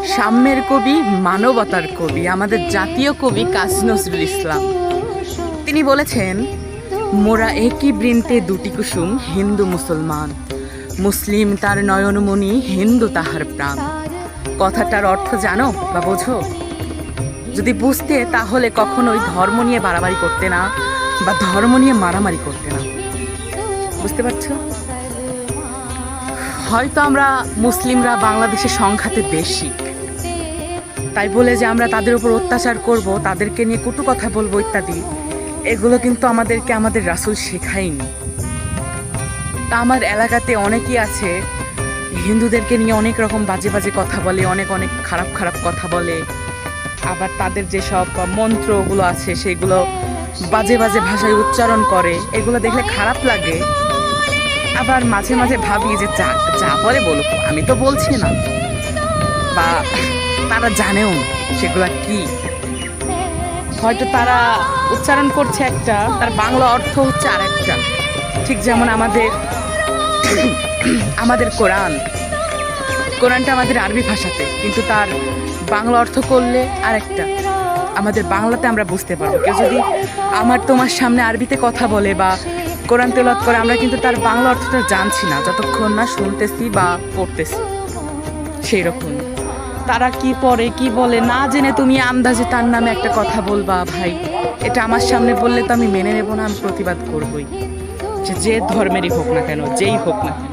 সাম্যের কবি, মানবতার কবি, আমাদের জাতীয় কবি কাজী নজরুল ইসলাম। তিনি বলেছেন, মোরা একই বৃন্তে দুটি কুসুম, হিন্দু মুসলমান, মুসলিম তার নয়নমণি, হিন্দু তাহার প্রাণ। কথাটার অর্থ জানো বা বোঝো? যদি বুঝতে তাহলে কখনোই ধর্ম নিয়ে বাড়াবাড়ি করতে না বা ধর্ম নিয়ে মারামারি করতে না। বুঝতে পারছো? হয়তো আমরা মুসলিমরা বাংলাদেশের সংখ্যাতে বেশি, তাই বলে যে আমরা তাদের উপর অত্যাচার করব, তাদেরকে নিয়ে কটু কথা বলবো ইত্যাদি, এগুলো কিন্তু আমাদেরকে আমাদের রাসূল শেখায়নি। তা আমার এলাকাতে অনেকেই আছে হিন্দুদেরকে নিয়ে অনেক রকম বাজে বাজে কথা বলে, অনেক অনেক খারাপ খারাপ কথা বলে। আবার তাদের যেসব মন্ত্রগুলো আছে সেগুলো বাজে বাজে ভাষায় উচ্চারণ করে, এগুলো দেখলে খারাপ লাগে। আবার মাঝে মাঝে ভাবি যে যা যা বলে বলুক, আমি তো বলছি না, বা তারা জানেও না সেগুলো কি। হয়তো তারা উচ্চারণ করছে একটা, তার বাংলা অর্থ হচ্ছে আর একটা। ঠিক যেমন আমাদের কোরআনটা আমাদের আরবি ভাষাতে, কিন্তু তার বাংলা অর্থ করলে আরেকটা। আমাদের বাংলাতে আমরা বুঝতে পারবো। কেউ যদি আমার তোমার সামনে আরবিতে কথা বলে বা কোরআন তেলাওয়াত করে, আমরা কিন্তু তার বাংলা অর্থটা জানছি না যতক্ষণ না শুনতেছি বা পড়তেছি। সেই রকম তারা কি পড়ে কি বলে না জেনে তুমি আন্দাজে তার নামে একটা কথা বলবা, ভাই এটা আমার সামনে বললে তো আমি মেনে নেব না, আমি প্রতিবাদ করবই, যে ধর্মেরই হোক না কেন, যেই হোক না কেন।